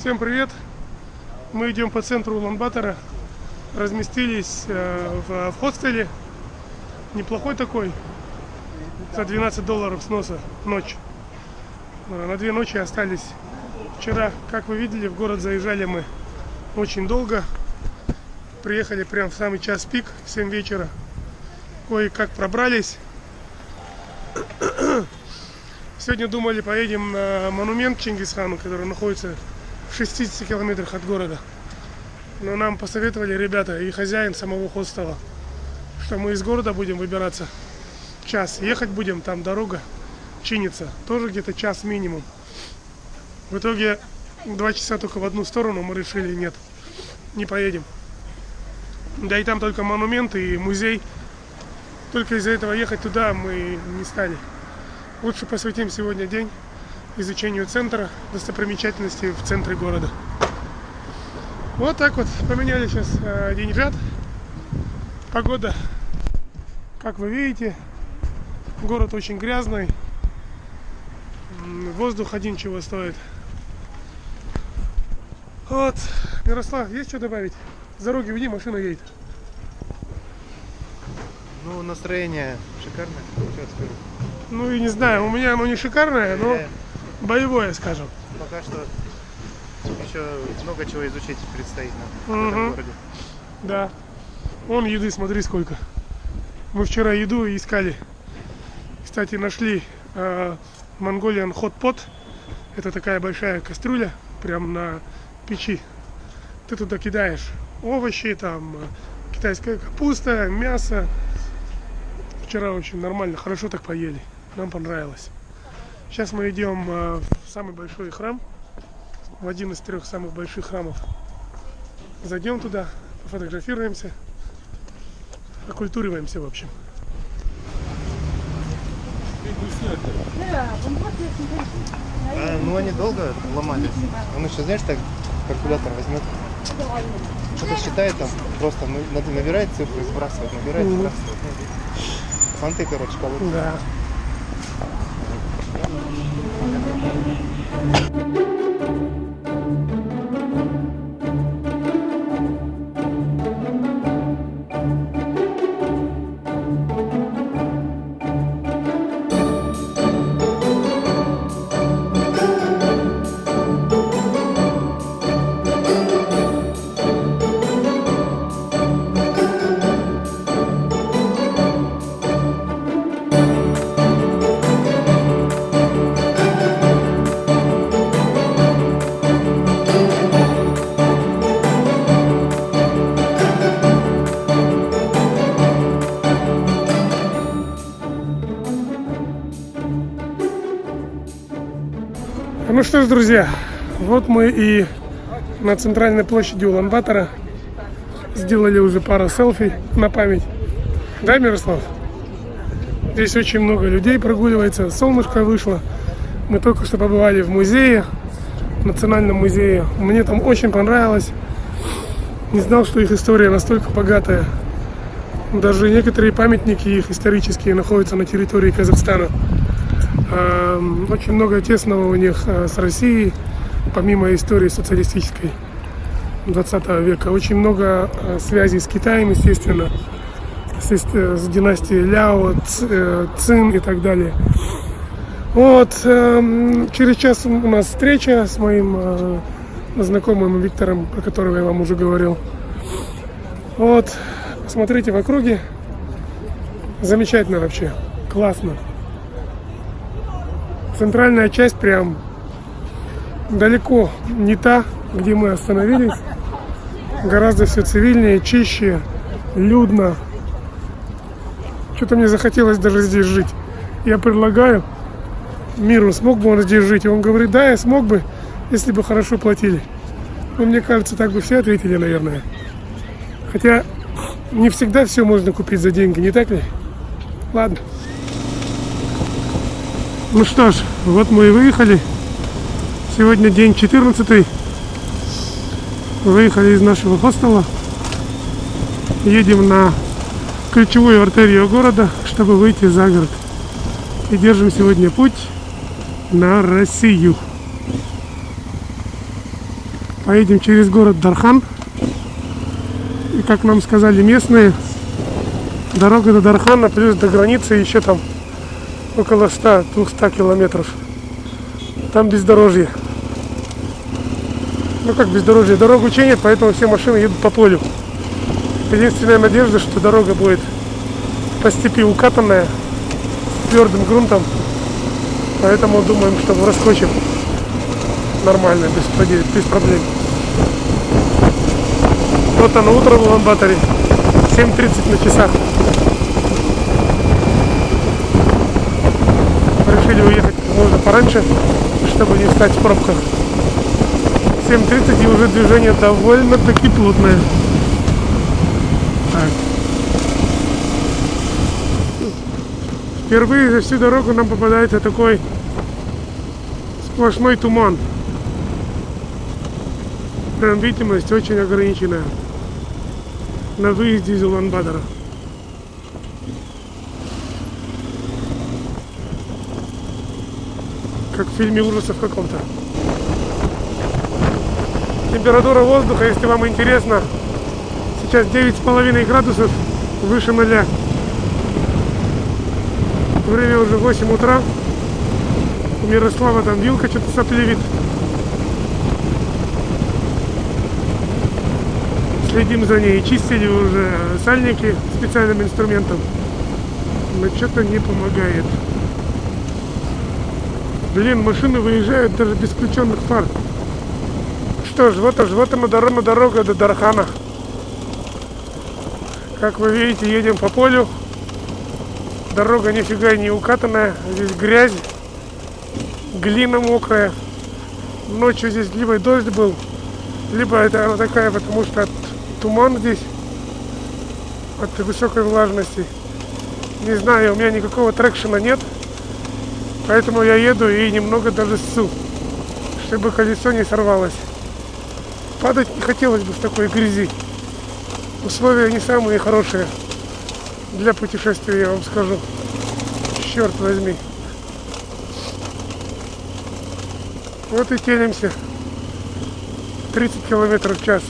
Всем привет! Мы идем по центру Улан-Батора. Разместились в хостеле. Неплохой такой. За $12 сноса ночь. На 2 ночи остались. Вчера, как вы видели, в город заезжали мы очень долго. Приехали прям в самый час пик, в 7 вечера. Кое-как пробрались. Сегодня думали, поедем на монумент Чингисхану, который находится в 60 километрах от города. Но нам посоветовали ребята и хозяин самого хостела, что мы из города будем выбираться час. Ехать будем, там дорога чинится. Тоже где-то час минимум. В итоге 2 часа только в одну сторону мы решили, нет, не поедем. Да и там только монументы и музей. Только из-за этого ехать туда мы не стали. Лучше посвятим сегодня день изучению центра, достопримечательностей в центре города. Вот так вот поменяли сейчас деньжат. Погода, как вы видите, город очень грязный. Воздух один чего стоит. Вот, Мирослав, есть что добавить? С дороги уйди, машина едет. Ну, настроение шикарное, сейчас скажу. Ну и не знаю, у меня оно не шикарное, но боевое, скажем. Пока что еще много чего изучить предстоит нам в этом городе. Да. Вон еды, смотри сколько. Мы вчера еду искали. Кстати, нашли Mongolian Hot Pot. Это такая большая кастрюля, прям на печи. Ты туда кидаешь овощи, там китайская капуста, мясо. Вчера очень нормально, хорошо так поели. Нам понравилось. Сейчас мы идем в самый большой храм, в один из 3 самых больших храмов. Зайдем туда, пофотографируемся, окультуриваемся, в общем. Ну, они долго ломались. Он еще, знаешь, так калькулятор возьмет, что-то считает там, просто набирает цифры, сбрасывает, набирает, сбрасывает. Фанты, короче, получится. Да. Ну что ж, друзья, вот мы и на центральной площади Улан-Батора сделали уже пару селфи на память. Да, Мирослав? Здесь очень много людей прогуливается, солнышко вышло. Мы только что побывали в музее, в Национальном музее. Мне там очень понравилось. Не знал, что их история настолько богатая. Даже некоторые памятники их исторические находятся на территории Казахстана. Очень много тесного у них с Россией, помимо истории социалистической 20 века. Очень много связей с Китаем, естественно, с династией Ляо, Цин и так далее. Вот, через час у нас встреча с моим знакомым Виктором, про которого я вам уже говорил. Вот, смотрите в округе. Замечательно вообще, классно. Центральная часть прям далеко не та, где мы остановились. Гораздо все цивильнее, чище, людно. Что-то мне захотелось даже здесь жить. Я предлагаю Миру, смог бы он здесь жить? И он говорит, да, я смог бы, если бы хорошо платили. Но мне кажется, так бы все ответили, наверное. Хотя не всегда все можно купить за деньги, не так ли? Ладно. Ну что ж, вот мы и выехали. Сегодня день 14. Выехали из нашего хостела. Едем на ключевую артерию города, чтобы выйти за город. И держим сегодня путь на Россию. Поедем через город Дархан. И как нам сказали местные, дорога до Дархана плюс до границы еще там около 100-200 километров. Там бездорожье. Ну как бездорожье? Дорогу чинят, поэтому все машины едут по полю. Единственная надежда, что дорога будет по степи укатанная, твердым грунтом. Поэтому думаем, что проскочим нормально, без проблем. Вот оно, утро в Улан-Баторе. 7:30 на часах. Решили уехать как можно пораньше, чтобы не встать в пробках. 7:30 и уже движение довольно-таки плотное. Так. Впервые за всю дорогу нам попадается такой сплошной туман. Прям видимость очень ограниченная на выезде из Улан-Батора. Как в фильме ужасов каком-то. Температура воздуха, если вам интересно, сейчас 9,5 градусов выше 0. Время уже 8 утра. У Мирослава там вилка что-то соплевит. Следим за ней. Чистили уже сальники специальным инструментом. Но что-то не помогает. Блин, машины выезжают даже без включенных фар. Что ж, вот она дорога до Дархана. Как вы видите, едем по полю. Дорога нифига не укатанная. Здесь грязь, глина мокрая. Ночью здесь либо дождь был, либо это она такая, потому что туман здесь от высокой влажности. Не знаю, у меня никакого трекшена нет. Поэтому я еду и немного даже ссу, чтобы колесо не сорвалось. Падать не хотелось бы в такой грязи. Условия не самые хорошие для путешествия, я вам скажу. Черт возьми. Вот и телимся. 30 километров в час.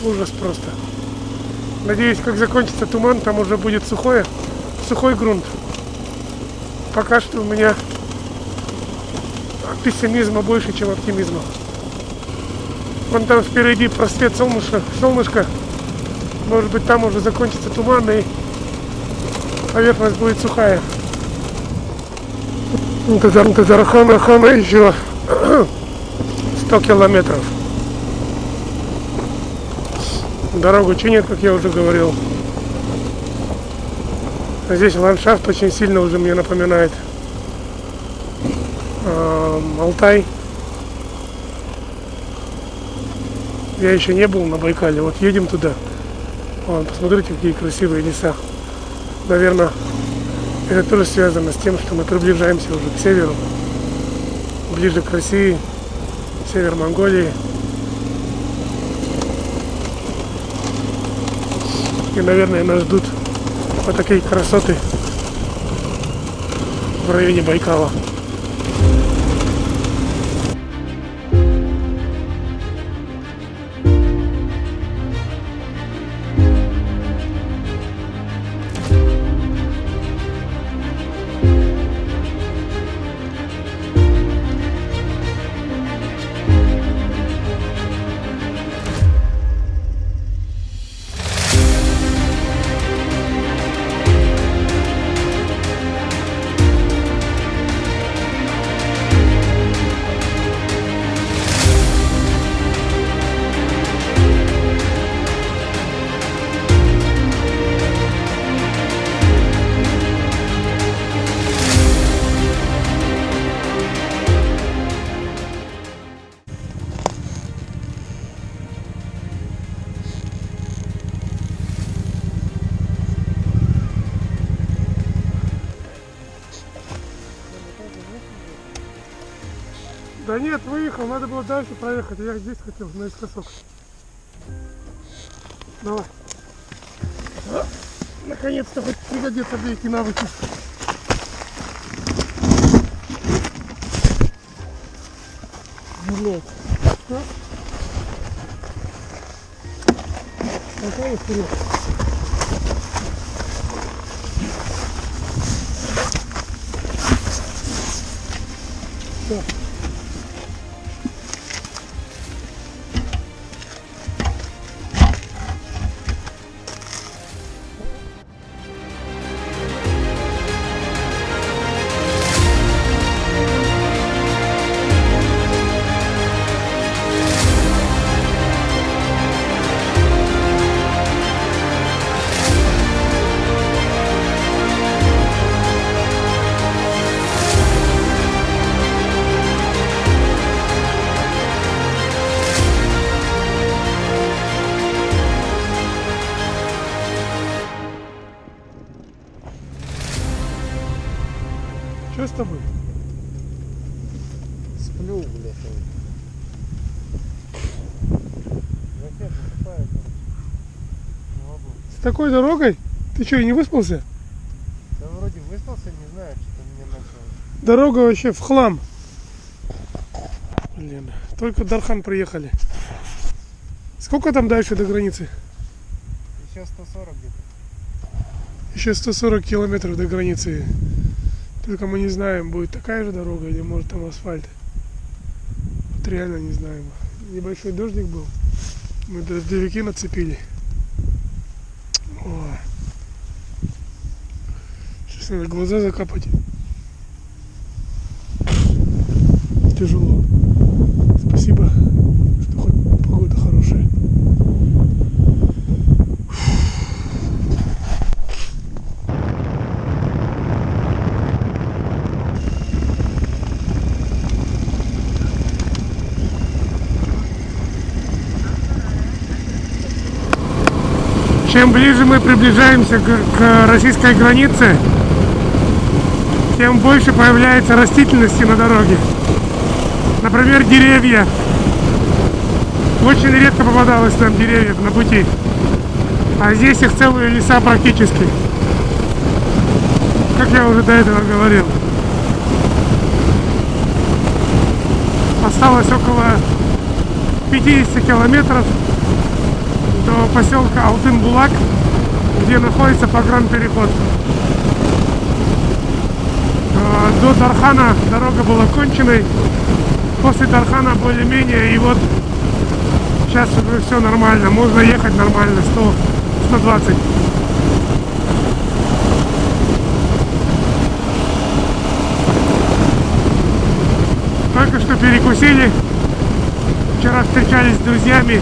Ужас просто. Надеюсь, как закончится туман, там уже будет сухой грунт. Пока что у меня пессимизма больше, чем оптимизма. Вон там впереди просвет солнышко. Может быть, там уже закончится туман и поверхность будет сухая. До Дархана еще 100 километров. Дорогу чинят, как я уже говорил. Здесь ландшафт очень сильно уже мне напоминает Алтай. Я еще не был на Байкале. Вот едем туда. Вон, посмотрите, какие красивые леса. Наверное, это тоже связано с тем, что мы приближаемся уже к северу. Ближе к России, север Монголии. И, наверное, нас ждут вот такие красоты в районе Байкала. Да нет, выехал, надо было дальше проехать, я здесь хотел, наискосок. Давай. Наконец-то хоть пригодятся мне эти навыки. блядь. Раз. Толкай вперед. Все. Что с тобой? Сплю, блядь. Ракета засыпает, не могу. С такой дорогой? Ты что, и не выспался? Да вроде выспался, не знаю, что-то мне начало. Дорога вообще в хлам. Блин, только Дархан приехали. Сколько там дальше до границы? Еще 140 где-то. Еще 140 километров до границы. Только мы не знаем, будет такая же дорога или может там асфальт. Вот реально не знаем. Небольшой дождик был. Мы дождевики нацепили. Ой. Сейчас надо глаза закапать. Тяжело. Спасибо, что хоть погода хорошая. Чем ближе мы приближаемся к российской границе, тем больше появляется растительности на дороге. Например, деревья. Очень редко попадалось нам деревьев на пути. А здесь их целые леса практически. Как я уже до этого говорил. Осталось около 50 километров до поселка Алтын-Булак, где находится погранпереход. До Дархана дорога была конченой. После Дархана более-менее, и вот сейчас уже все нормально. Можно ехать нормально, 100-120. Только что перекусили. Вчера встречались с друзьями.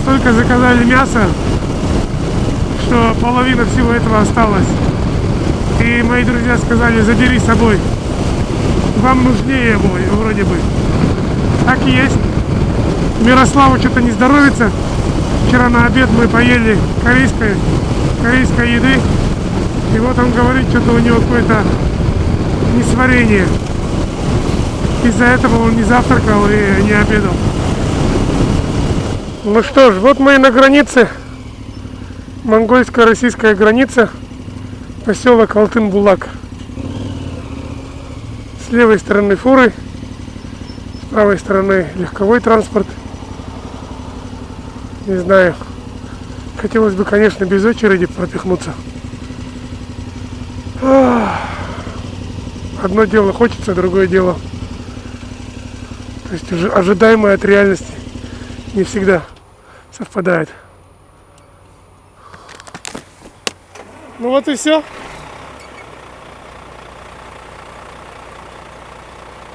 Столько заказали мяса, что половина всего этого осталась. И мои друзья сказали: забери с собой. Вам нужнее его, и вроде бы. Так и есть. Мирославу что-то не здоровится. Вчера на обед мы поели корейской еды. И вот он говорит, что-то у него какое-то несварение. Из-за этого он не завтракал и не обедал. Ну что ж, вот мы и на границе. Монгольско-российская граница. Поселок Алтын-Булак. С левой стороны фуры, с правой стороны легковой транспорт. Не знаю. Хотелось бы, конечно, без очереди пропихнуться. Одно дело хочется, другое дело. То есть уже ожидаемое от реальности не всегда совпадает. Ну вот и все.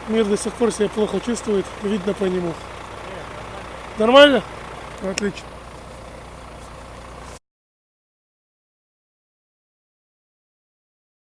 Мир до сих пор себя плохо чувствует, видно по нему. Нормально? Отлично.